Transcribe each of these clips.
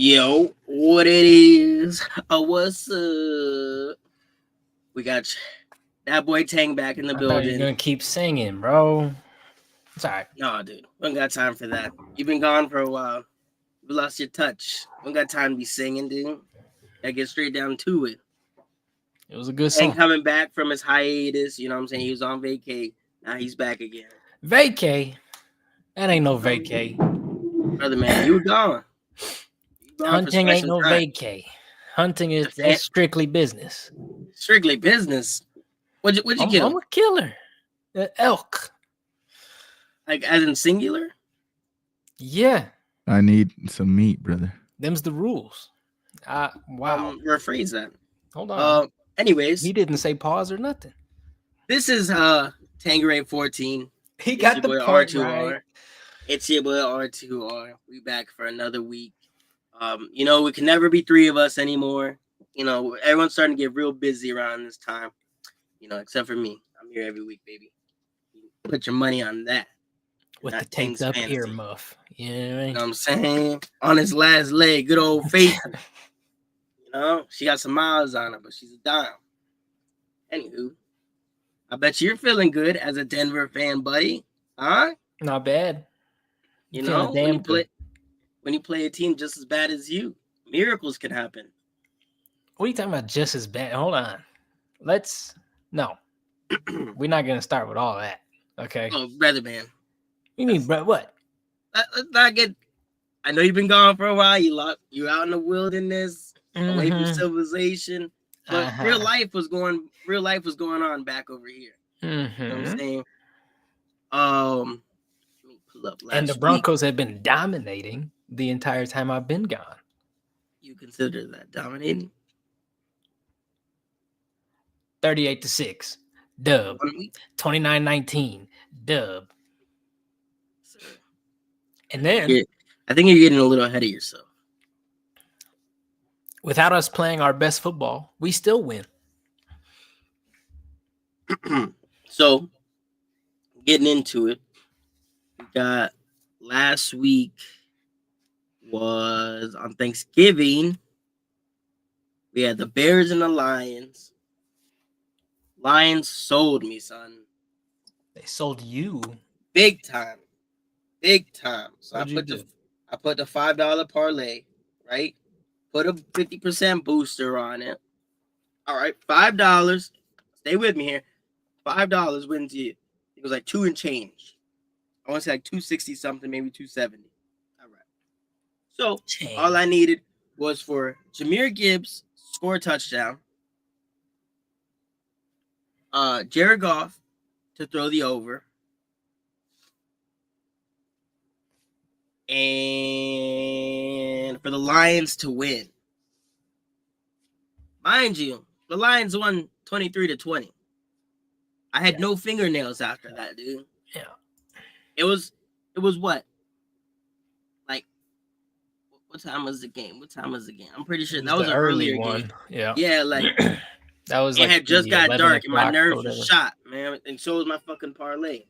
Yo, what it is? What's up? We got that boy Tang back in the I thought you were building. gonna keep singing, bro. It's all right. No, dude, we don't got time for that. You've been gone for a while. You lost your touch. We don't got time to be singing, dude. I get straight down to it. It was a good Tang song. coming back from his hiatus. You know what I'm saying? He was on vacay. Now he's back again. Vacay. That ain't no vacay. Brother, man, you were gone. You gone for Hunting ain't special no time. vacay. Hunting is The fan- that's strictly business. Strictly business. What'd you I'm kill? a killer. Elk. Like as in singular? Yeah. I need some meat, brother. Them's the rules. Wow. Rephrase that. Hold on. Anyways, He didn't say pause or nothing. this is Tangerine 14. He It's got your the boy point R2R. right. It's your boy R2R. We back for another week. We can never be three of us anymore. Everyone's starting to get real busy around this time. Except for me. I'm here every week, baby. Put your money on that. With Not the taped Tang's up fantasy. earmuff. You know what I mean? You know what I'm saying? On his last leg, good old faith. She got some miles on her, but she's a dime. Anywho, I bet you're feeling good as a Denver fan, buddy. Huh? Not bad. When damn you play a team just as bad as you, miracles can happen. What are you talking about? Just as bad? Hold on. No. We're not gonna start with all that. Okay. Oh, brother, man. You mean, bro? What? Let's not get. I know you've been gone for a while. You're out in the wilderness, away from civilization. But real life was going on back over here. You know what I'm saying? Let me pull up last And the week. Broncos have been dominating the entire time I've been gone. You consider that dominating? 38-6. Dub. 1 week? 29-19. Dub. Sir. And then I think you're getting a little ahead of yourself. without us playing our best football, we still win. So, getting into it, we got last week was on Thanksgiving. We had the Bears and the Lions. Lions sold me, son. They sold you. Big time. Big time. So What'd you do? I put the $5 parlay, right? Put a 50% booster on it. All right, $5. Stay with me here. $5 wins you. It was like 2 and change. I want to say like 260 something, maybe 270. All right. So all I needed was for Jahmyr Gibbs score a touchdown. Jared Goff to throw the over. And for the Lions to win. Mind you, the Lions won 23-20. I had no fingernails after that, dude. Yeah. It was what? Like, what time was the game? I'm pretty sure that was an earlier one. game. Yeah. Yeah, like that was it like had just got 11 dark and my o'clock nerves or were shot, man. And so was my fucking parlay.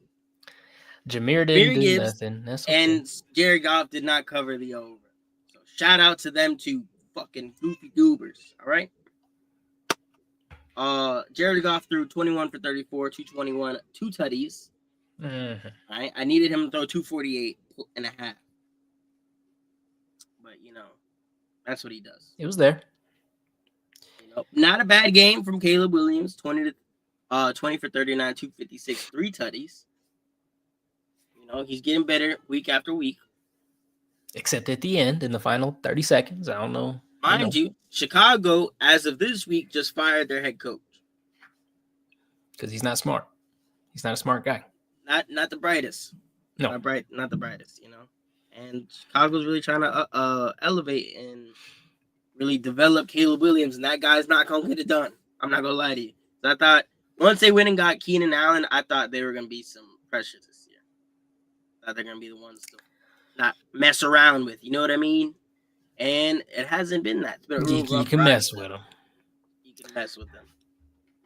Jahmyr didn't do Gibbs nothing. That's okay. And Jared Goff did not cover the over. So shout out to them two fucking goofy goobers. All right. Jared Goff threw 21 for 34, 221, 2 tutties. Mm-hmm. All right. I needed him to throw 248 and a half. But that's what he does. It was there. Not a bad game from Caleb Williams. 20 for 39, 256, 3 tutties. He's getting better week after week. Except at the end, in the final 30 seconds. I don't know. Mind you, Chicago, as of this week, just fired their head coach. Because he's not smart. He's not a smart guy. Not the brightest. No. Not the brightest, And Chicago's really trying to elevate and really develop Caleb Williams, and that guy's not going to get it done. I'm not going to lie to you. So I thought once they went and got Keenan Allen, I thought they were going to be some pressure this year. I thought they're going to be the ones to not mess around with. You know what I mean? And it hasn't been that. It's been a real You rough can ride mess for with them. him. You can mess with them.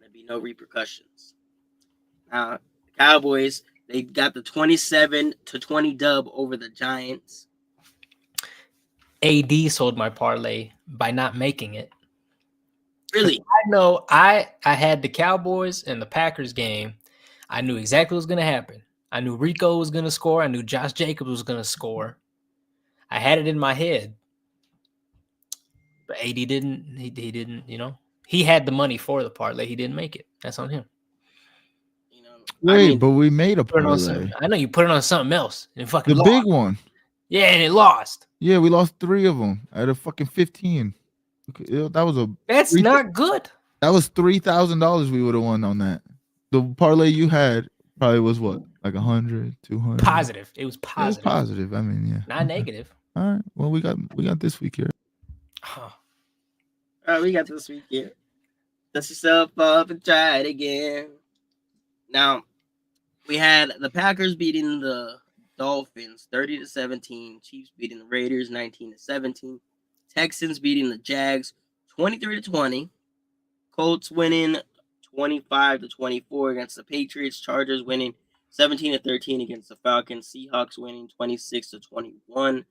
There'd be no repercussions. Now, Cowboys, they got the 27-20 dub over the Giants. AD sold my parlay by not making it. Really? I know I had the Cowboys and the Packers game. I knew exactly what was going to happen. I knew Rico was going to score. I knew Josh Jacobs was going to score. I had it in my head. But AD didn't. He didn't, He had the money for the parlay. He didn't make it. That's on him. You know, Wait, but we made a Put it on parlay. I know you put it on something else and fucking The lost. big one. Yeah, and it lost. Yeah, we lost 3 of them at a fucking 15. That was That's not good. That was $3,000 we would have won on that. The parlay you had probably was what, like 100, 200. Positive. It was positive. It was positive. I mean, yeah. Not negative. All right. Well, we got this week here. Huh. All right, we got this week here. Dust yourself up and try it again. Now, we had the Packers beating the Dolphins 30-17. Chiefs beating the Raiders 19-17. Texans beating the Jags 23-20. Colts winning 25-24 against the Patriots. Chargers winning 17-13 against the Falcons. Seahawks winning 26-21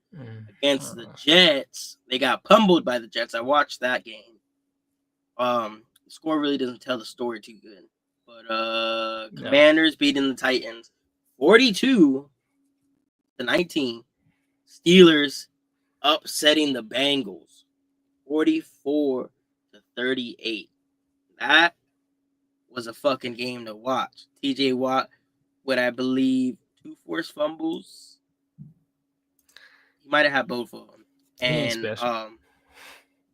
against the Jets. They got pummeled by the Jets. I watched that game. The score really doesn't tell the story too good. But Commanders beating the Titans 42-19. Steelers upsetting the Bengals 44-38. That was a fucking game to watch. TJ Watt with, I believe, 2 forced fumbles. He might have had both of them. And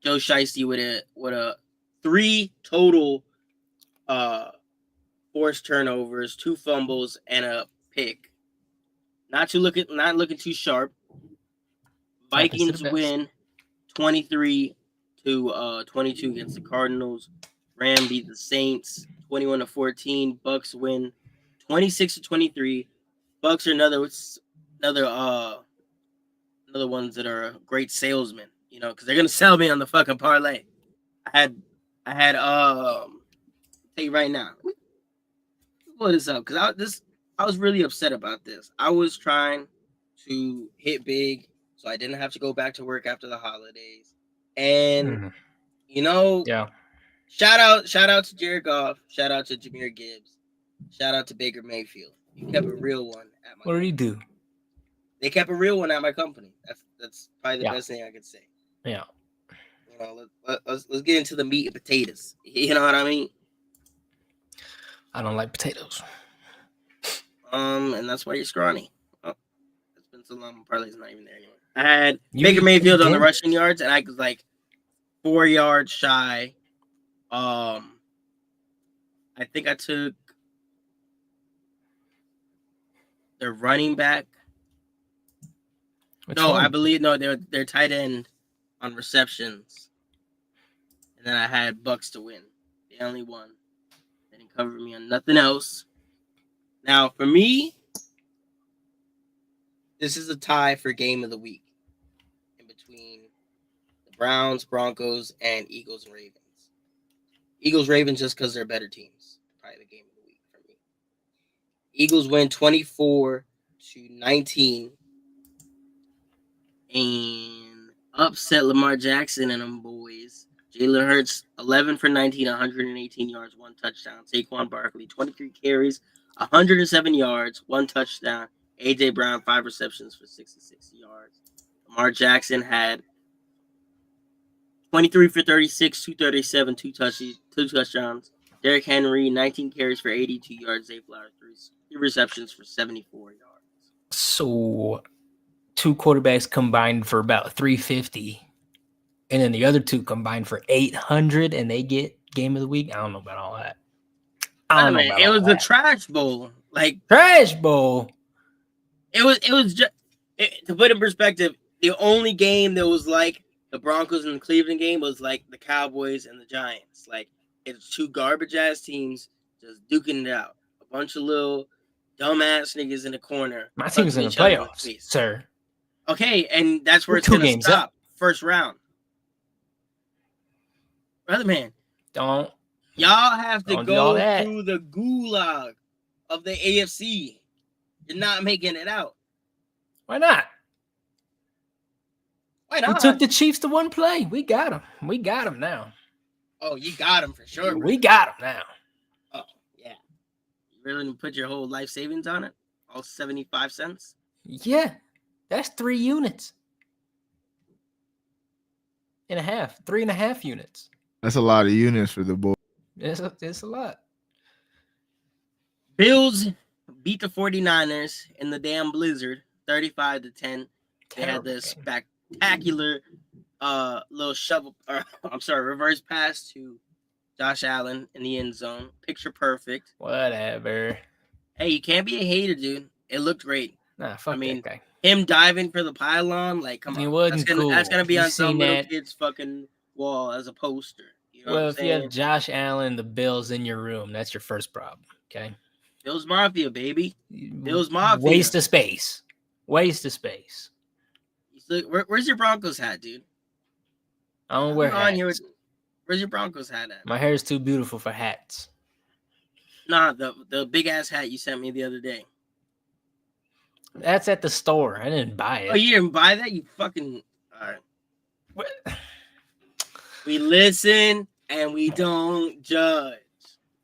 Joe Shiesty with a 3 total forced turnovers, 2 fumbles, and a pick. Not looking too sharp. Vikings win 23-22 against the Cardinals. Ram beat the Saints 21-14. Bucks win 26-23. Bucks are another ones that are great salesmen, because they're gonna sell me on the fucking parlay. I had tell you right now. Pull this up because I was really upset about this. I was trying to hit big so I didn't have to go back to work after the holidays, and yeah. Shout out to Jared Goff. Shout out to Jahmyr Gibbs. Shout out to Baker Mayfield. You kept a real one at my What did he do? They kept a real one at my company. That's probably the best thing I could say. Yeah. Let's get into the meat and potatoes. You know what I mean? I don't like potatoes. And that's why you're scrawny. Oh, it's been so long. My parlay's not even there anymore. I had Baker Mayfield on the rushing yards, and I was like 4 yards shy. I think I took their running back. I believe they're tight end on receptions. And then I had Bucks to win. They only won. They didn't cover me on nothing else. Now, for me, this is a tie for game of the week in between the Browns, Broncos, and Eagles and Ravens. Eagles, Ravens, just because they're better teams. Probably the game of the week for me. Eagles win 24-19 and upset Lamar Jackson and them boys. Jalen Hurts, 11 for 19, 118 yards, 1 touchdown. Saquon Barkley, 23 carries, 107 yards, 1 touchdown. A.J. Brown, 5 receptions for 66 yards. Lamar Jackson had 23 for 36, 237, 2 touchdowns. Derrick Henry, 19 carries for 82 yards. Zay Flowers, 3 receptions for 74 yards. So 2 quarterbacks combined for about 350. And then the other 2 combined for 800, and they get game of the week. I don't know about all that. It was a trash bowl, trash bowl. It was just to put in perspective. The only game that was like the Broncos and the Cleveland game was like the Cowboys and the Giants. Like it's 2 garbage ass teams just duking it out. A bunch of little dumbass niggas in the corner. My team's in the playoffs, sir. Okay, and that's where it's going to stop. First round. Brother man, y'all have to go through the gulag of the AFC. You're not making it out. Why not? Why We not? took the Chiefs to one play. We got them. We got them now. Oh, you got him for sure. Bro. We got them now. Oh, yeah. You really put your whole life savings on it? All 75 cents? Yeah, that's 3 units and a half. 3.5 units. That's a lot of units for the boy. It's a lot. Bills beat the 49ers in the damn blizzard, 35-10. They had this spectacular little reverse pass to Josh Allen in the end zone. Picture perfect. Whatever. Hey, you can't be a hater, dude. It looked great. Nah, fuck that guy. Him diving for the pylon, like, come on. It wasn't cool. That's gonna be You on some seen little that? kid's fucking wall as a poster. You know Well, what I'm if saying? you have Josh Allen, the Bills in your room, that's your first problem. Okay. Bills Mafia, baby. Bills Mafia. Waste of space. Waste of space. Where's your Broncos hat, dude? I don't wear hats. Where's your Broncos hat at? My hair is too beautiful for hats. Nah, the big ass hat you sent me the other day. That's at the store. I didn't buy it. Oh, you didn't buy that? You fucking all right. What? We listen and we don't judge.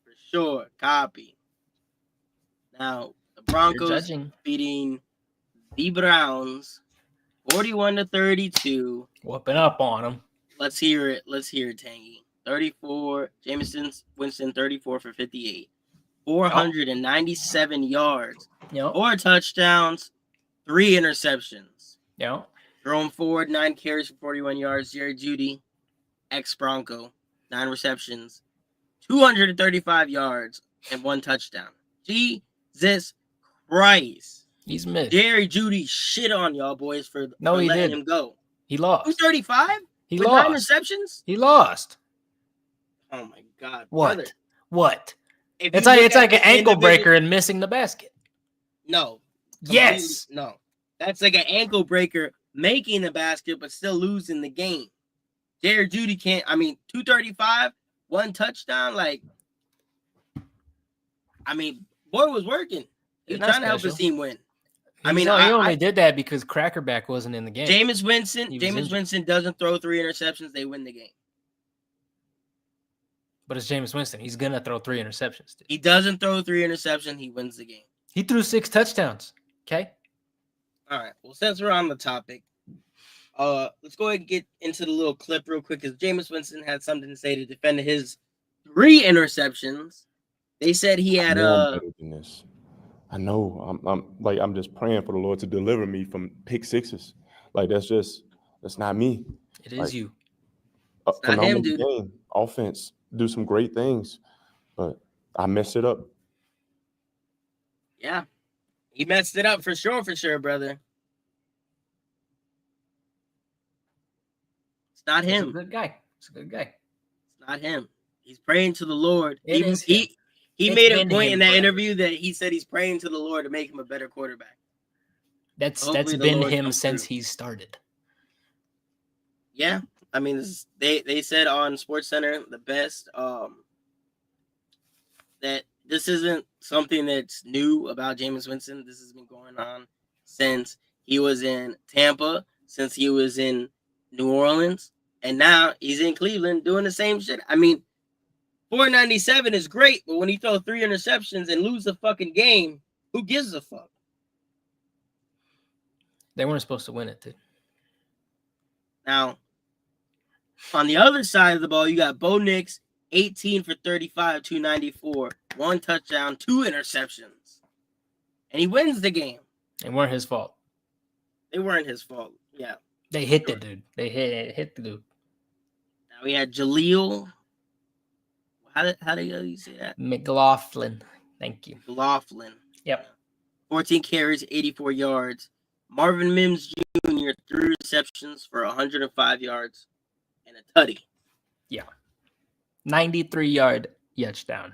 For sure. Copy. Now the Broncos beating the Browns 41-32. Whooping up on them. Let's hear it. Tangy. 34. Winston 34 for 58. 497 yards. Yep. 4 touchdowns. 3 interceptions. Yep. Jerome Ford, 9 carries for 41 yards. Jerry Jeudy, ex-Bronco, 9 receptions. 235 yards and 1 touchdown. Jesus Christ. He's mid. Jerry Jeudy shit on y'all boys for letting him go. He lost. 235? He with lost. 9 receptions? He lost. Oh my God. What? Brother. What? It's like an ankle breaker and missing the basket. No. Yes. No. That's like an ankle breaker making the basket but still losing the game. Jerry Jeudy can't. 235, 1 touchdown. Boy was working. He was trying to help his team win. He only did that because Crackerback wasn't in the game. Jameis Winston doesn't throw 3 interceptions. They win the game. But it's Jameis Winston. He's going to throw 3 interceptions. Dude. He doesn't throw 3 interceptions. He wins the game. He threw 6 touchdowns. Okay. All right. Well, since we're on the topic, let's go ahead and get into the little clip real quick because Jameis Winston had something to say to defend his 3 interceptions. They said he had better than this. I know. I'm just praying for the Lord to deliver me from pick sixes. That's not me. It is you. It's not him, dude. Game, offense, do some great things, but I messed it up. Yeah, he messed it up for sure, brother. It's not him. He's a good guy. It's not him. He's praying to the Lord. He It's made a been point him in that forever. interview that he said he's praying to the Lord to make him a better quarterback. That's Hopefully the been Lord him comes since through. he started. Yeah, they said on SportsCenter the best that this isn't something that's new about Jameis Winston. This has been going on since he was in Tampa, since he was in New Orleans, and now he's in Cleveland doing the same shit. 497 is great, but when you throw 3 interceptions and lose the fucking game, who gives a fuck? They weren't supposed to win it, dude. Now, on the other side of the ball, you got Bo Nix, 18 for 35, 294, 1 touchdown, 2 interceptions. And he wins the game. They weren't his fault. They weren't his fault. Yeah. They hit the dude. They hit the dude. Now we had Jaleel. How do you say that? McLaughlin. Thank you. McLaughlin. Yep. 14 carries, 84 yards. Marvin Mims Jr. 3 receptions for 105 yards and a tutty. Yeah. 93-yard touchdown.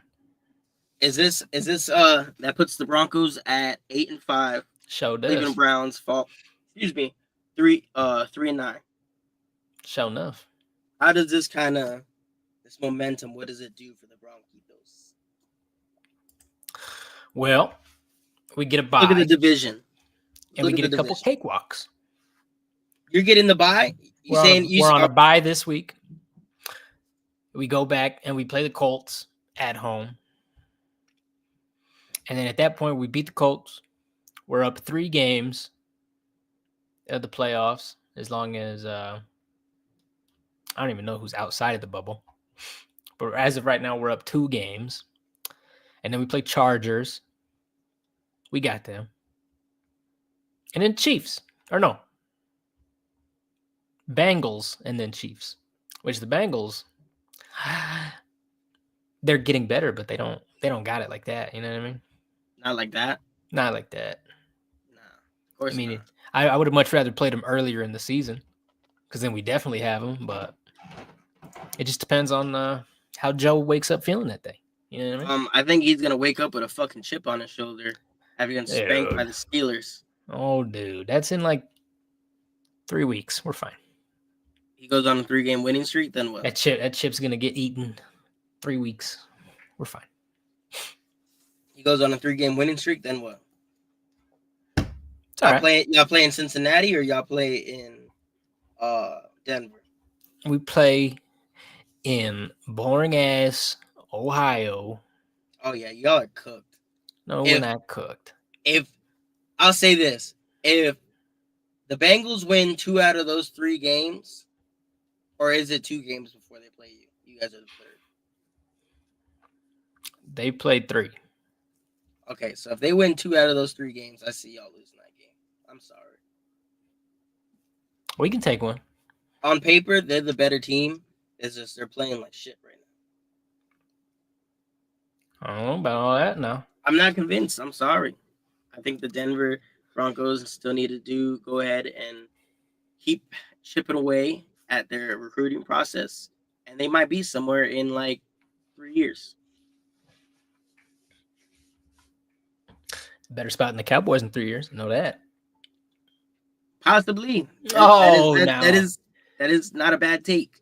Is this that puts the Broncos at 8-5? Show does. Cleveland Browns fall. 3-9. Show enough. How does this this momentum, what does it do for the Broncos? Well, we get a bye. Look at the division. And we get a couple cakewalks. You're getting the bye. You We're on a bye this week. We go back and we play the Colts at home. And then at that point, we beat the Colts. We're up 3 games of the playoffs, as long as I don't even know who's outside of the bubble. But as of right now, we're up 2 games. And then we play Chargers. We got them. And then Chiefs. Or no. Bengals and then Chiefs. Which the Bengals, they're getting better, but they don't got it like that. You know what I mean? Not like that. Not like that. Nah, of course I mean, not. I would have much rather played them earlier in the season, because then we definitely have them. But it just depends on how Joe wakes up feeling that day. You know what I mean? I think he's gonna wake up with a fucking chip on his shoulder, having been spanked by Dude. the Steelers. Oh, dude, that's in like 3 weeks. We're fine. He goes on a 3-game winning streak. Then what? That chip's gonna get eaten 3 weeks. We're fine. He goes on a 3-game winning streak. Then what? It's all right. Y'all play in Cincinnati or y'all play in Denver? We play in boring ass Ohio. Oh yeah, y'all are cooked. No, we're not cooked. If I'll say this, if the Bengals win 2 out of those 3 games, or is it 2 games before they play you? You guys are the 3rd. They played 3. Okay, so if they win 2 out of those 3 games, I see y'all losing that game. I'm sorry. We can take one. On paper, they're the better team. It's just they're playing like shit right now. I don't know about all that. No. I'm not convinced. I'm sorry. I think the Denver Broncos still need to go ahead and keep chipping away at their recruiting process, and they might be somewhere in like 3 years. Better spot than the Cowboys in 3 years. I know that. Possibly. That is not a bad take.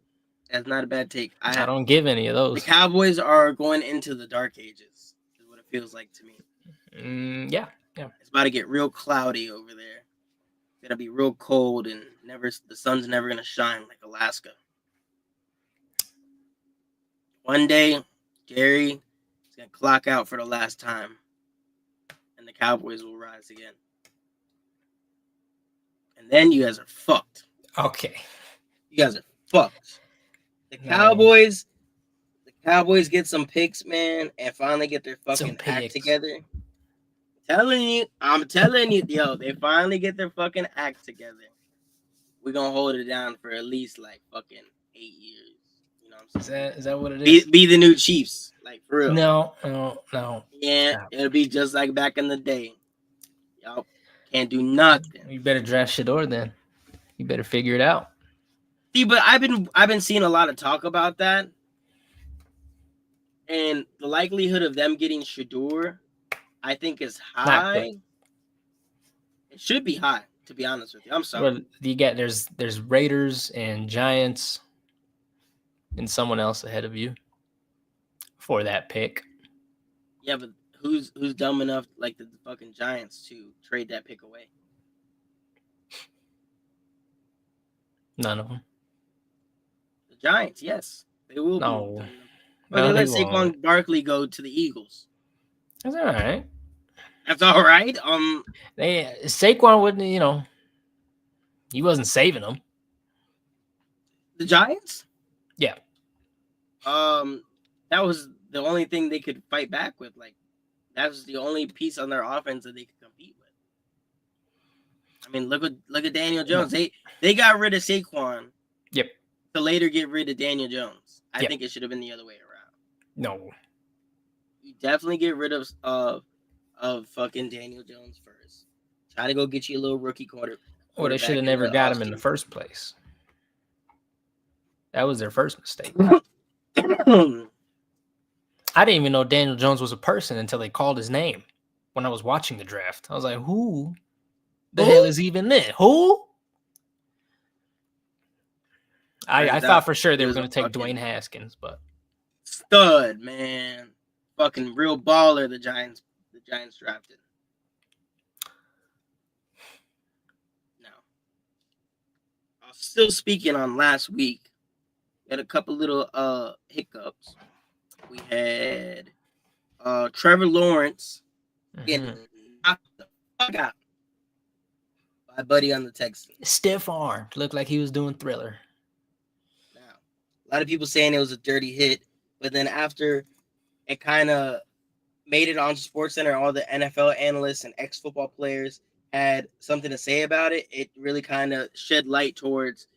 That's not a bad take. I don't give any of The those. Cowboys are going into the dark ages, is what it feels like to me. Yeah. It's about to get real cloudy over there. It's gonna be real cold, and the sun's never gonna shine like Alaska. One day, Gary is gonna clock out for the last time, and the Cowboys will rise again. And then you guys are fucked. Okay. You guys are fucked. The Cowboys get some picks, man, and finally get their fucking act together. I'm telling you, yo, they finally get their fucking act together. We're gonna hold it down for at least like fucking 8 years. You know what I'm saying? Is that what it is? Be the new Chiefs, like for real. No. Yeah, Stop. It'll be just like back in the day. Y'all can't do nothing. You better draft Shador then. You better figure it out. See, but I've been seeing a lot of talk about that, and the likelihood of them getting Shador, I think, is high. It should be high, to be honest with you. I'm sorry. Well, there's Raiders and Giants and someone else ahead of you for that pick. Yeah, but who's dumb enough like the fucking Giants to trade that pick away? None of them. The Giants, yes, they will. No. But they let Saquon Barkley go to the Eagles. That's all right. That's all right. Saquon wouldn't, he wasn't saving them. The Giants? Yeah. That was the only thing they could fight back with. Like, that was the only piece on their offense that they could compete with. I mean, look at Daniel Jones. They got rid of Saquon. Yep. To later get rid of Daniel Jones. I Yep. think it should have been the other way around. No. You definitely get rid of fucking Daniel Jones first. Try to go get you a little rookie quarterback. Or they should have never got him in the first place. That was their first mistake. I didn't even know Daniel Jones was a person until they called his name when I was watching the draft. I was like, who the hell is even this? Who? I thought for sure they were going to take Dwayne Haskins, but stud, man, fucking real baller. The Giants drafted. No, still speaking on last week, we had a couple little hiccups. We had Trevor Lawrence getting knocked the fuck out by Buddy on the Texans. Stiff arm. Looked like he was doing Thriller. Now, a lot of people saying it was a dirty hit, but then after it kind of made it on SportsCenter, all the NFL analysts and ex-football players had something to say about it. It really kind of shed light towards,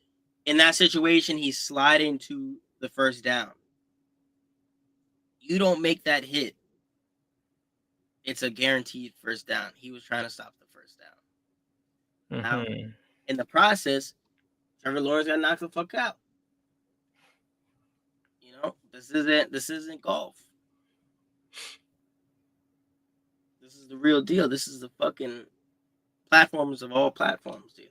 in that situation, he's sliding to the first down. You don't make that hit, it's a guaranteed first down. He was trying to stop the first down. Now, in the process, Trevor Lawrence got knocked the fuck out. You know, this isn't golf. This is the real deal. This is the fucking platforms of all platforms, dude.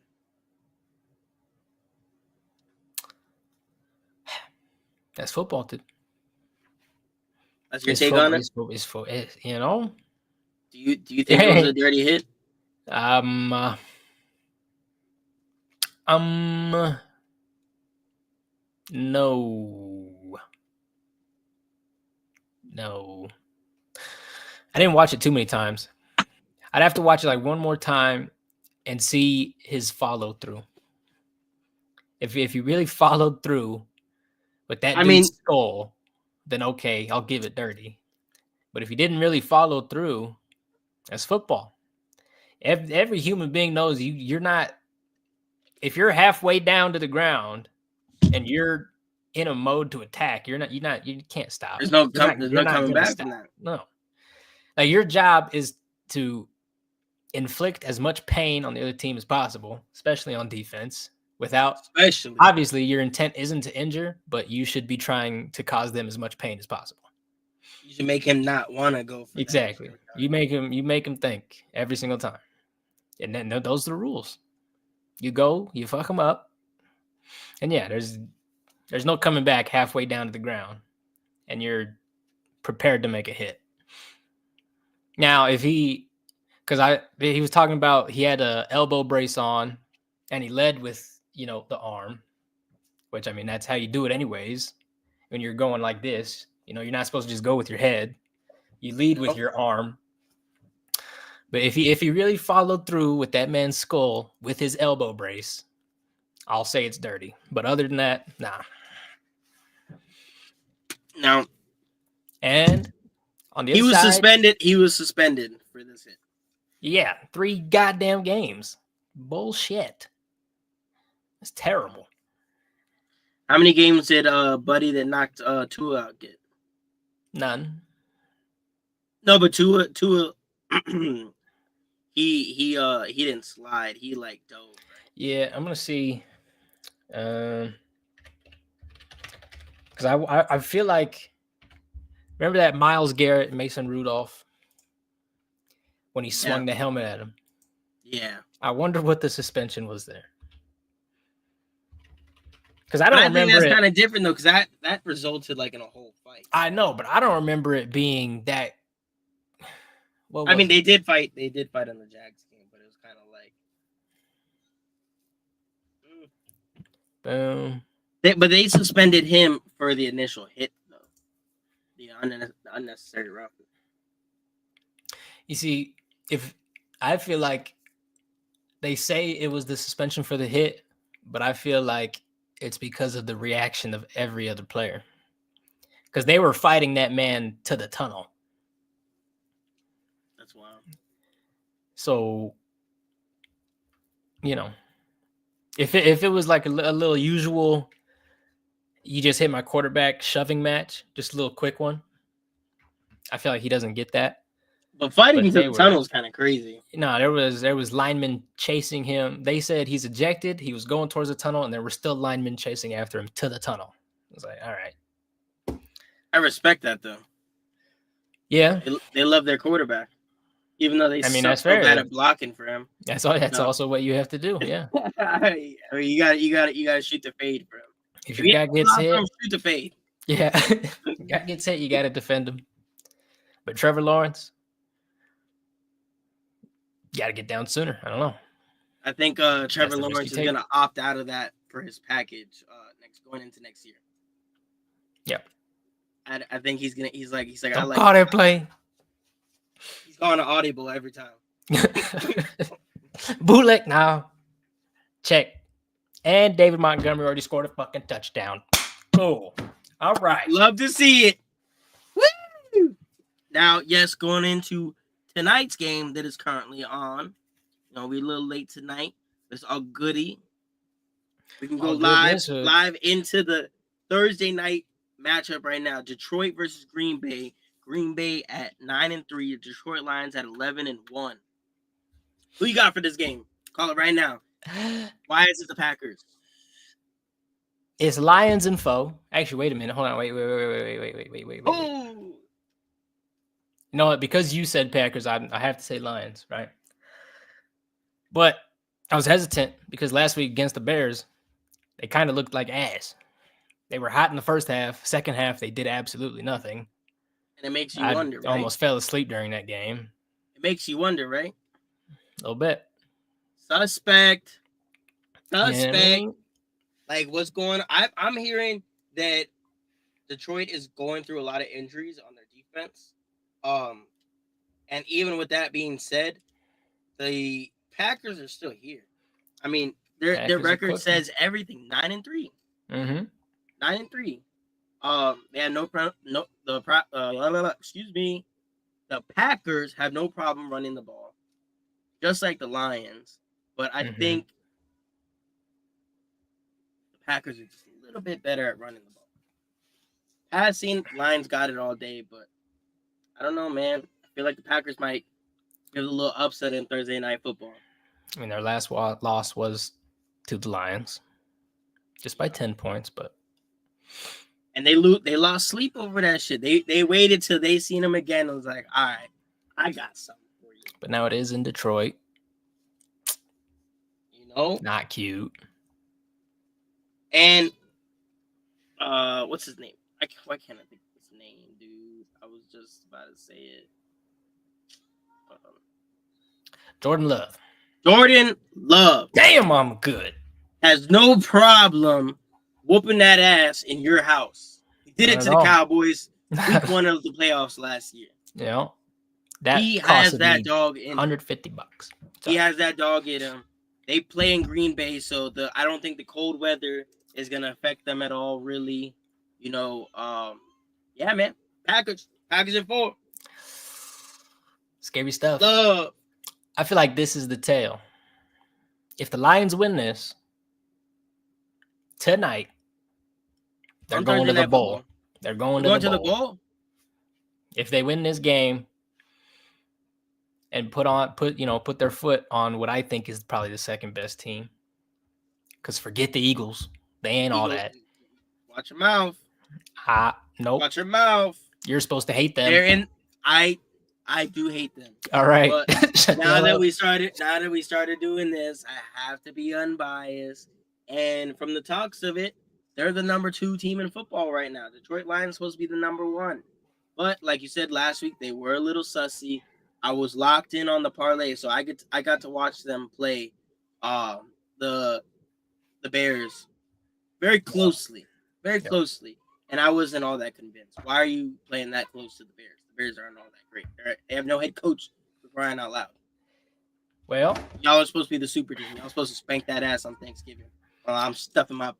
That's football, dude. That's your take on it? You know? Do you think it was a dirty hit? No. I didn't watch it too many times. I'd have to watch it like one more time and see his follow through. If he really followed through with that dude's skull, then okay, I'll give it dirty. But if he didn't really follow through, that's football. Every human being knows you're not. If you're halfway down to the ground and you're in a mode to attack, you can't stop. There's no coming back from that. No. Like, your job is to inflict as much pain on the other team as possible, especially on defense. Obviously, your intent isn't to injure, but you should be trying to cause them as much pain as possible. You should make him not want to go for exactly. that. You make him think every single time, and then those are the rules. You go, you fuck him up, and yeah, there's no coming back halfway down to the ground, and you're prepared to make a hit. Now, if he was talking about he had a elbow brace on, and he led with the arm, which, I mean, that's how you do it anyways. When you're going like this, you're not supposed to just go with your head. You lead with your arm. But if he really followed through with that man's skull with his elbow brace, I'll say it's dirty. But other than that, nah. No. And on the other side, suspended. He was suspended for this hit. Yeah, 3 goddamn games. Bullshit. That's terrible. How many games did Buddy that knocked Tua out get? None. No, but Tua he didn't slide. He like dove. Right? Yeah, I'm gonna see. Because I feel like, remember that Myles Garrett, Mason Rudolph, when he swung the helmet at him? Yeah. I wonder what the suspension was there. Because I remember think that's kind of different though, because that resulted like in a whole fight. I know, but I don't remember it being that. I mean, they did fight. They did fight on the Jags game, but it was kind of like. Boom. But they suspended him for the initial hit, though. The unnecessary roughness. You see, if I feel like they say it was the suspension for the hit, but I feel like it's because of the reaction of every other player. Because they were fighting that man to the tunnel. That's wild. So, if it was like a little usual, you just hit my quarterback shoving match, just a little quick one, I feel like he doesn't get that. But fighting to the tunnel is kind of crazy. No, there was linemen chasing him. They said he's ejected. He was going towards the tunnel, and there were still linemen chasing after him to the tunnel. I was like, all right. I respect that, though. Yeah. They love their quarterback. Even though they that's fair. Bad at blocking for him. That's also what you have to do, yeah. I mean, you gotta shoot the fade for him. If your guy gets hit, shoot the fade. Yeah. Guy gets hit, you gotta defend him. But Trevor Lawrence, got to get down sooner. I don't know. I think Trevor Lawrence is going to opt out of that for his package going into next year. Yep. I think he's like I Don't like call that play. he's going to audible every time. Bootleg now. Check. And David Montgomery already scored a fucking touchdown. Oh, all right. Love to see it. Woo! Now, yes, going into tonight's game that is currently on. We're a little late tonight. It's all goody. We can go live into the Thursday night matchup right now. Detroit versus Green Bay. Green Bay at 9-3. Detroit Lions at 11-1. Who you got for this game? Call it right now. Why is it the Packers? It's Lions and foe. Actually, wait a minute. Hold on. Wait. Oh, You know what? Because you said Packers, I have to say Lions, right? But I was hesitant because last week against the Bears, they kind of looked like ass. They were hot in the first half. Second half, they did absolutely nothing. And it makes you wonder, right? Almost fell asleep during that game. It makes you wonder, right? A little bit. Suspect. Yeah. Like, what's going on? I'm hearing that Detroit is going through a lot of injuries on their defense. And even with that being said, the Packers are still here. I mean, their record says everything. 9-3. Mm-hmm. 9-3. They had excuse me. The Packers have no problem running the ball, just like the Lions. But I think the Packers are just a little bit better at running the ball. Passing, Lions got it all day, but I don't know, man. I feel like the Packers might give a little upset in Thursday Night Football. I mean, their last loss was to the Lions, just by 10 points, but. And they lost sleep over that shit. They waited till they seen him again and was like, all right, I got something for you. But now it is in Detroit. Not cute. And what's his name? Why can't I think of his name, dude? I was just about to say it. Jordan Love. Damn, I'm good. Has no problem whooping that ass in your house. He did it to the Cowboys week 1 of the playoffs last year. Yeah. He has that dog in $150. He has that dog in him. They play in Green Bay, so I don't think the cold weather is gonna affect them at all, really. Yeah, man. Packers in 4. Scary stuff. Love. I feel like this is the tale. If the Lions win this tonight, they're going to the bowl. They're going to the bowl. If they win this game and put their foot on what I think is probably the second best team. Because forget the Eagles. They ain't all that. Watch your mouth. Nope. Watch your mouth. You're supposed to hate them. I do hate them. All right. But now that we started doing this, I have to be unbiased. And from the talks of it, they're the number 2 team in football right now. Detroit Lions supposed to be the number 1. But like you said last week, they were a little sussy. I was locked in on the parlay, so I got to watch them play the Bears very closely. And I wasn't all that convinced. Why are you playing that close to the Bears? The Bears aren't all that great. They have no head coach, for crying out loud. Well, y'all are supposed to be the super team. Y'all are supposed to spank that ass on Thanksgiving. I'm stuffing my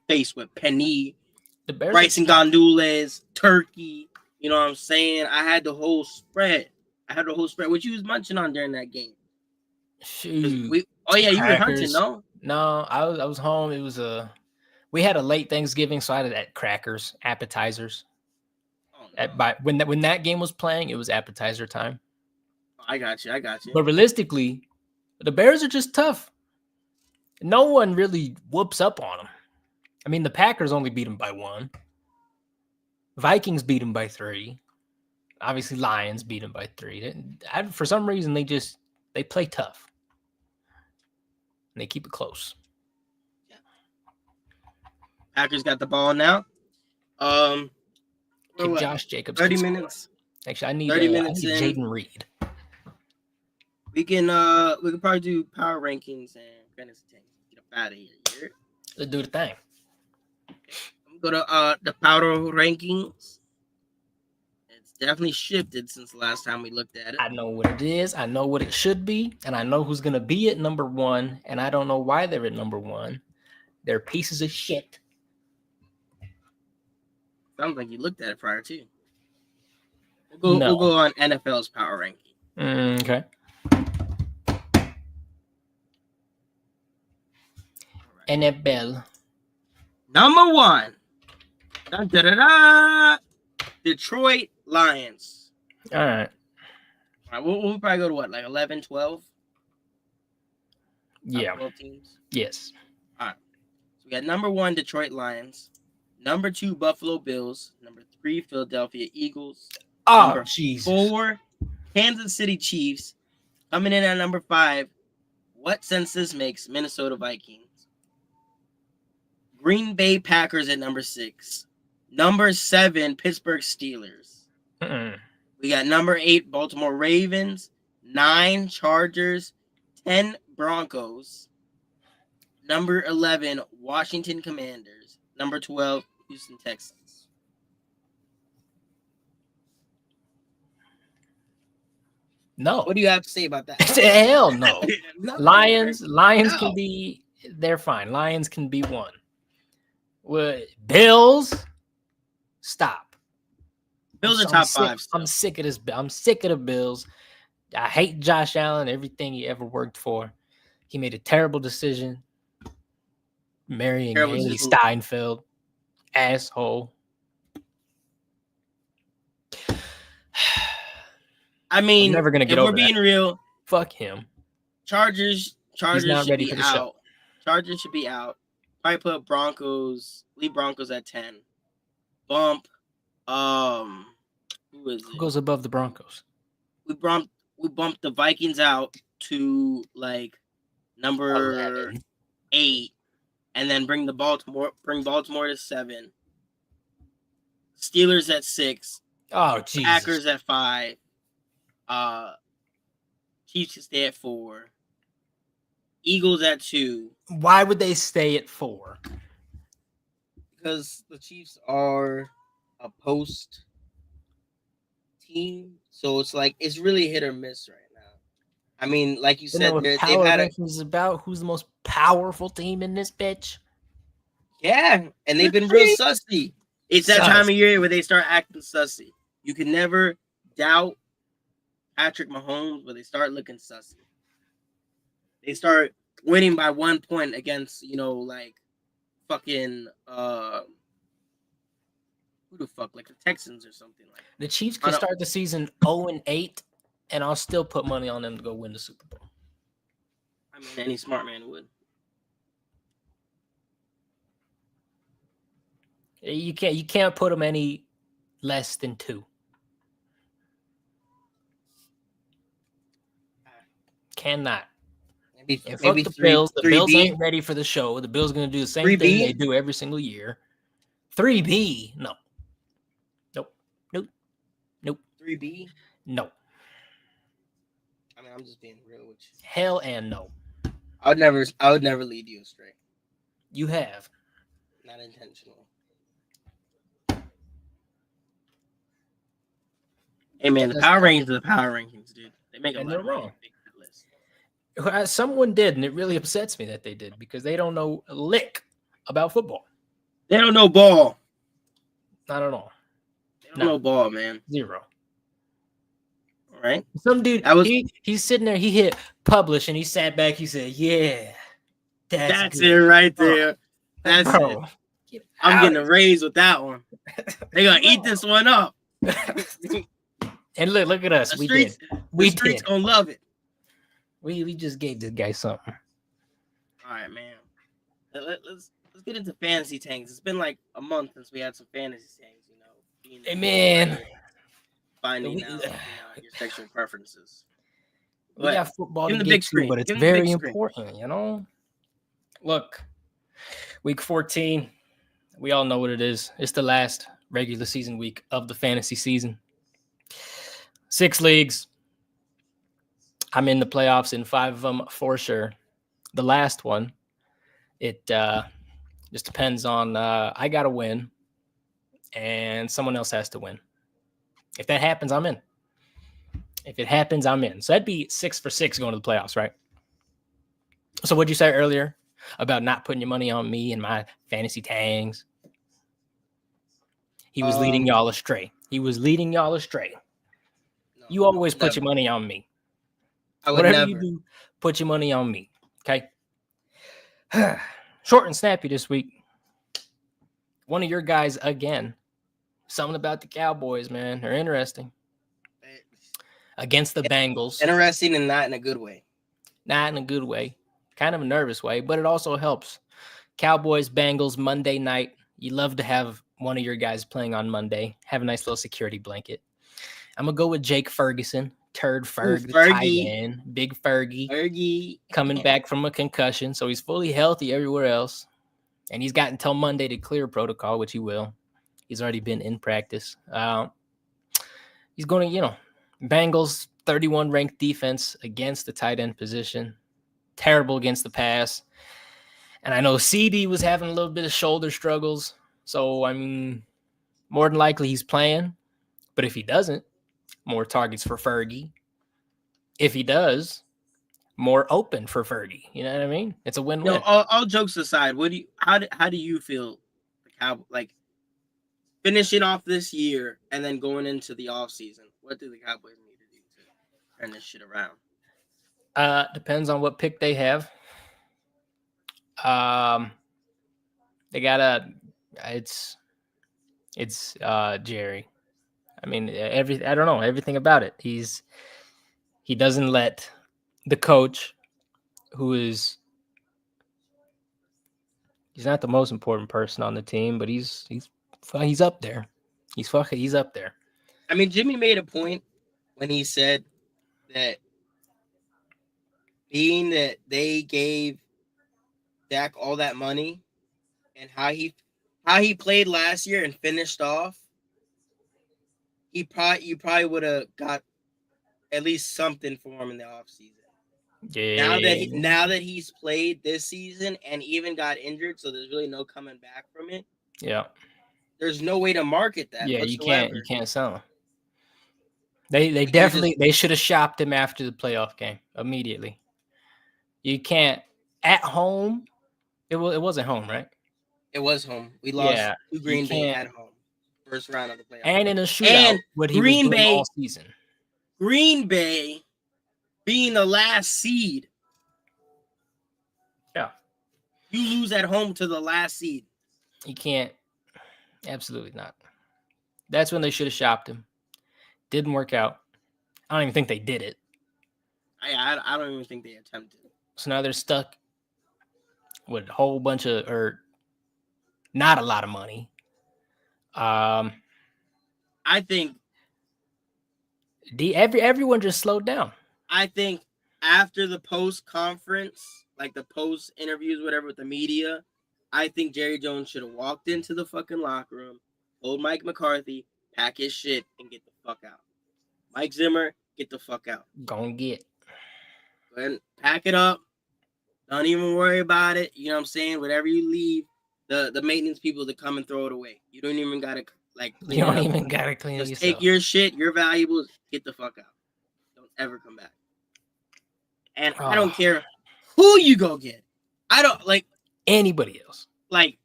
face with penny, rice and gandules, turkey. You know what I'm saying? I had the whole spread. What you was munching on during that game? Shoot. You were hunting, no? No, I was home. It was we had a late Thanksgiving, so I had crackers, appetizers. Oh, no. When that game was playing, it was appetizer time. I got you. But realistically, the Bears are just tough. No one really whoops up on them. I mean, the Packers only beat them by 1. Vikings beat them by 3. Obviously, Lions beat them by 3. For some reason, they play tough. And they keep it close. Yeah. Packers got the ball now. Josh Jacobs 30 minutes. Actually, I need 30 minutes in. Jaden Reed. We can probably do power rankings and fantasy teams. Get up out of here. Let's do the thing. Go to the power rankings. It's definitely shifted since the last time we looked at it. I know what it is. I know what it should be, and I know who's gonna be at number 1. And I don't know why they're at number 1. They're pieces of shit. Sounds like you looked at it prior to. We'll go on NFL's power ranking. Okay. NFL. Number 1. Dun, da, da, da, Detroit Lions. All right. All right, we'll probably go to what, like 11, 12? Yeah. 12 teams? Yes. All right. So we got number 1, Detroit Lions. Number 2, Buffalo Bills. Number 3, Philadelphia Eagles. Oh, Number Jesus. 4, Kansas City Chiefs. Coming in at number 5, what census makes Minnesota Vikings? Green Bay Packers at number 6. Number 7, Pittsburgh Steelers. We got number 8, Baltimore Ravens. 9, Chargers. 10, Broncos. Number 11, Washington Commanders. Number 12, Houston Texans. No. What do you have to say about that? Hell no. Nothing, Lions No. can be, they're fine. Lions can be 1. What? Bills? Stop. Bills are I'm top sick- 5 still. I'm sick of this. I'm sick of the Bills. I hate Josh Allen, everything he ever worked for. He made a terrible decision marrying Terrible Haley decision. Steinfeld. Asshole. I mean, never gonna get if over we're being real, Fuck him. Chargers not should ready be for the show. out. Chargers should be out. Probably put Broncos, leave Broncos at 10. Bump, who is Who it? goes above the Broncos? We bumped the Vikings out to like number 11. 8, and then bring Baltimore to 7. Steelers at 6. Oh, Jesus. Packers at 5. Chiefs to stay at 4. Eagles at 2. Why would they stay at 4? Because the Chiefs are a post team, so it's like it's really hit or miss right now. I mean, like you Isn't that said, what they've power had a rankings is about? Who's the most powerful team in this bitch? yeah, and they've been real sussy. It's that time Sus. of year where they start acting sussy. You can never doubt Patrick Mahomes, but they start looking sussy. They start winning by 1 point against, like fucking who the fuck, like the Texans or something like that. The Chiefs can start the season 0-8, and I'll still put money on them to go win the Super Bowl. I mean, any smart man would. You can't put them any less than 2. Cannot. Maybe And fuck the 3, Bills. The 3B. Bills ain't ready for the show. The Bills going to do the same 3B? thing they do every single year. 3B? No. Nope. Nope. Nope. 3B. No. I mean, I'm just being real with you. Hell and no. I would never lead you astray. You have. Not intentional. Hey man, the power rankings are the power rankings, dude. They make a And lot they're of money wrong. to make that list. Someone did, and it really upsets me that they did because they don't know a lick about football. They don't know ball. Not at all. They don't know ball, man. 0. All right. Some dude, That was- he's sitting there, he hit publish, and he sat back, he said, yeah, That's good. it right there. That's Bro, it. get I'm out getting a of raise with that one. They're gonna eat this one up. here. And look at us. The We streets, did. We the streets did. gonna love it. We just gave this guy something. All right, man. Let's get into fantasy tanks. It's been like a month since we had some fantasy tanks. Being Hey, man. finding We- out your sexual preferences. We But got football give to him the get big to, screen. but it's Give him the very big screen. important, Look, week 14, we all know what it is. It's the last regular season week of the fantasy season. 6 leagues. I'm in the playoffs in 5 of them for sure. The last one, it Just depends on I got to win and someone else has to win. If that happens, I'm in. If it happens, I'm in. So that'd be 6 for 6 going to the playoffs, right? So what'd you say earlier about not putting your money on me and my fantasy tangs? He was leading y'all astray. He was leading y'all astray. No, You always put never. your money on me. I would Whatever never. you do, put your money on me. Okay. Short and snappy this week. One of your guys again. Something about the Cowboys, man. They're interesting. Against the Bengals. Interesting and not in a good way. Not in a good way. Kind of a nervous way, but it also helps. Cowboys, Bengals, Monday night. You love to have one of your guys playing on Monday. Have a nice little security blanket. I'm going to go with Jake Ferguson. Turd Ferg, the tight end. Big Fergie. Fergie. Coming back from a concussion. So he's fully healthy everywhere else. And he's got until Monday to clear protocol, which he will. He's already been in practice. He's going to, Bengals 31 ranked defense against the tight end position. Terrible against the pass. And I know CD was having a little bit of shoulder struggles. So, I mean, more than likely he's playing. But if he doesn't, more targets for Fergie. If he does, more open for Fergie. You know what I mean? It's a win-win. No, all jokes aside, how do you feel like finishing off this year and then going into the offseason? What do the Cowboys need to do to turn this shit around? Depends on what pick they have. They got it's Jerry. I mean, I don't know everything about it. He doesn't let the coach, who is he's not the most important person on the team, but he's up there. He's up there. I mean, Jimmy made a point when he said that being that they gave Dak all that money and how he played last year and finished off, you probably would have got at least something for him in the offseason. Yeah. Now that he's played this season and even got injured, so there's really no coming back from it. Yeah. There's no way to market that. Yeah, whatsoever. you can't sell him. They definitely they should have shopped him after the playoff game immediately. You can't at home. It wasn't home, right? It was home. We lost to Green Bay at home. First round of the playoffs. And in a shootout, and what he Green was doing Bay all season. Green Bay being the last seed. Yeah. You lose at home to the last seed. You can't. Absolutely not. That's when they should have shopped him. Didn't work out. I don't even think they did it. I don't even think they attempted. So now they're stuck with a whole bunch of, or not a lot of money. I think everyone just slowed down. I think after the post conference, like the post interviews, whatever, with the media, I think Jerry Jones should have walked into the fucking locker room, told Mike McCarthy, pack his shit and get the fuck out. Mike Zimmer, get the fuck out. Gonna get. Go ahead and pack it up. Don't even worry about it. You know what I'm saying? Whatever you leave, the maintenance people to come and throw it away. You don't even gotta clean You don't it up. even gotta clean it Just yourself. take your shit, your valuables, get the fuck out. Don't ever come back. And I don't care who you go get. I don't like anybody else. Like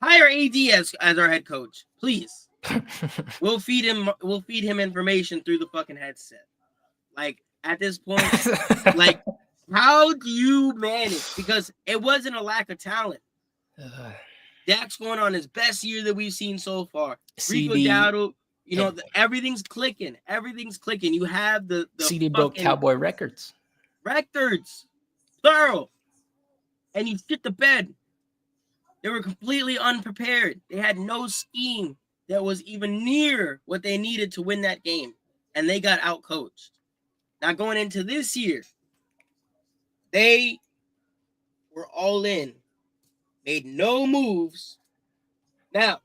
hire AD as our head coach, please. We'll feed him information through the fucking headset. Like at this point, like how do you manage? Because it wasn't a lack of talent. Dak's going on his best year that we've seen so far. Rico Dowdle, everything's clicking. Everything's clicking. You have the CD broke Cowboy records, plural, and you shit the bed. They were completely unprepared. They had no scheme that was even near what they needed to win that game, and they got outcoached. Now going into this year, they were all in, made no moves. Now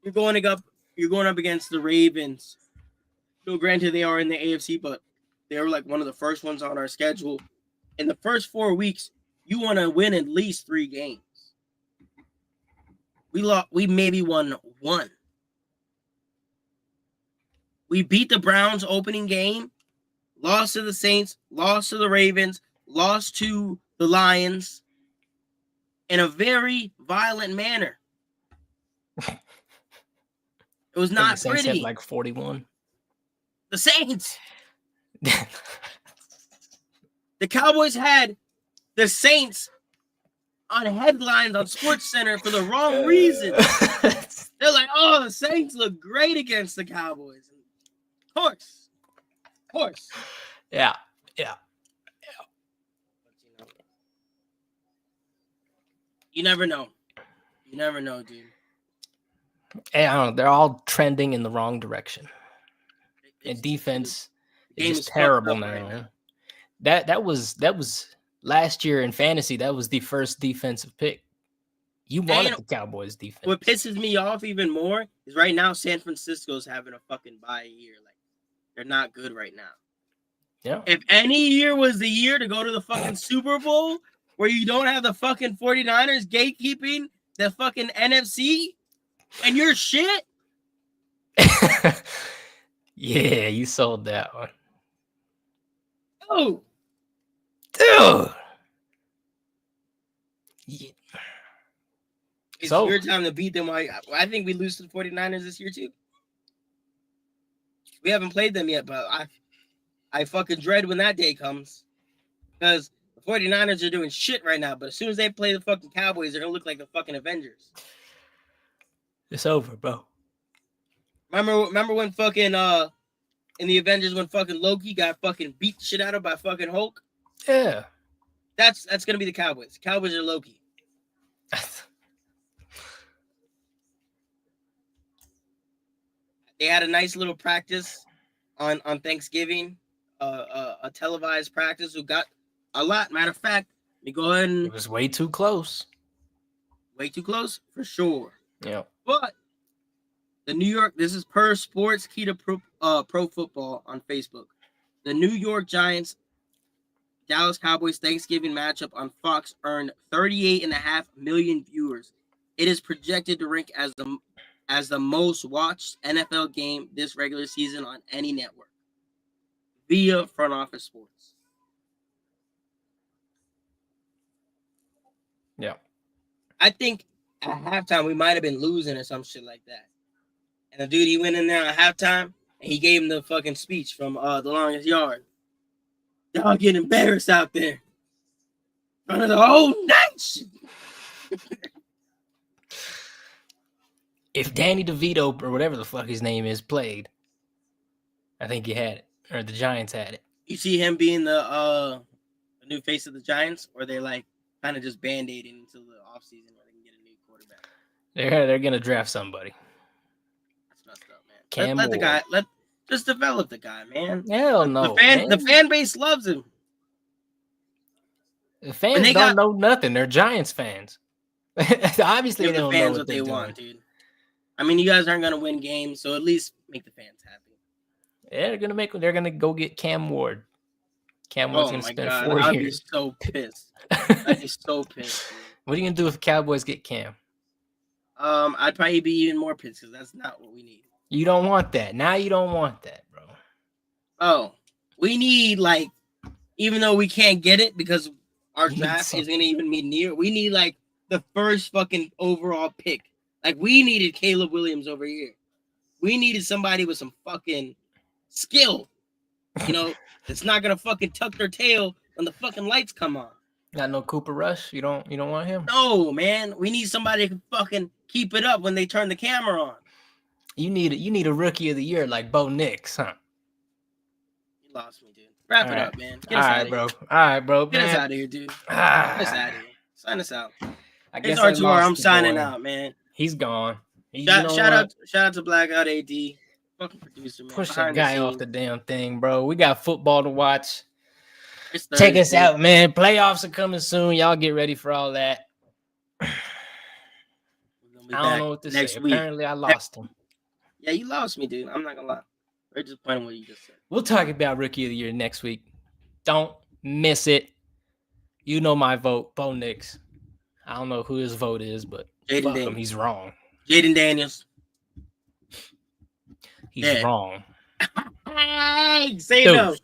you're going up against the Ravens. So granted, they are in the AFC, but they were like one of the first ones on our schedule. In the first 4 weeks, you want to win at least 3 games. We maybe won one. We beat the Browns opening game, lost to the Saints, lost to the Ravens, lost to the Lions in a very violent manner. It was not the Saints pretty. had like 41. The Saints. The Cowboys had the Saints on headlines on SportsCenter for the wrong reason. They're like, oh, the Saints look great against the Cowboys. Of course. Yeah. You never know. Dude. Hey, I don't know. They're all trending in the wrong direction. And defense is just terrible now. Right now. That was last year in fantasy. That was the first defensive pick. You wanted the Cowboys defense. What pisses me off even more is right now San Francisco's having a fucking bye year. Like, they're not good right now. Yeah. If any year was the year to go to the fucking Super Bowl where you don't have the fucking 49ers gatekeeping the fucking NFC and you're shit. Yeah, you sold that one. Oh. Dude. Yeah. It's your time to beat them. I think we lose to the 49ers this year too. We haven't played them yet, but I fucking dread when that day comes. Because the 49ers are doing shit right now, but as soon as they play the fucking Cowboys, they're going to look like the fucking Avengers. It's over, bro. Remember when fucking, in the Avengers, when fucking Loki got fucking beat shit out of by fucking Hulk? Yeah. That's going to be the Cowboys. Cowboys are Loki. They had a nice little practice on Thanksgiving, a televised practice who got a lot. Matter of fact, let me go ahead and... It was way too close. Way too close? For sure. Yeah. But the New York... This is per Sports Key to Pro Football on Facebook. The New York Giants Dallas Cowboys Thanksgiving matchup on Fox earned 38.5 million viewers. It is projected to rank as the most watched NFL game this regular season on any network via Front Office Sports. Yeah. I think at halftime we might have been losing or some shit like that. And the dude, he went in there at halftime and he gave him the fucking speech from The Longest Yard. Y'all getting embarrassed out there in front of the whole nation. If Danny DeVito or whatever the fuck his name is played, I think he had it, or the Giants had it. You see him being the new face of the Giants, or they like kind of just band-aiding until the offseason where they can get a new quarterback? They're gonna draft somebody. That's messed up, man. Let the guy just develop the guy, man. Hell no. The fan base loves him. The fans don't know nothing. They're Giants fans. Obviously, they don't know what they want, dude. I mean, you guys aren't gonna win games, so at least make the fans happy. Yeah, they're gonna go get Cam Ward. Cam Ward's gonna spend 4 years. I'd be so pissed. I'd be so pissed. Dude. What are you gonna do if the Cowboys get Cam? I'd probably be even more pissed because that's not what we need. You don't want that. Now you don't want that, bro. Oh, we need even though we can't get it because our draft isn't gonna even be near. We need the first fucking overall pick. We needed Caleb Williams over here. We needed somebody with some fucking skill. That's not gonna fucking tuck their tail when the fucking lights come on. Got no Cooper Rush? You don't want him? No, man. We need somebody who can fucking keep it up when they turn the camera on. You need a rookie of the year like Bo Nix, huh? You lost me, dude. Wrap it up, man. Get us out of here. All right, bro. Get us out of here, dude. Get us out of here. Sign us out. I guess it's R2R. I'm signing out, man. He's gone. Shout out to Blackout AD. Fucking producer, man. Push that guy off the damn thing, bro. We got football to watch. Check us out, man. Playoffs are coming soon. Y'all get ready for all that. I don't know what to say. Apparently, I lost him. Yeah, you lost me, dude. I'm not gonna lie. We're just playing what you just said. We'll talk about Rookie of the Year next week. Don't miss it. You know my vote, Bo Nix. I don't know who his vote is, but Jaden Fuck him. Daniels. He's wrong. Jaden Daniels. He's Yeah. wrong. Hey, say Dude. no.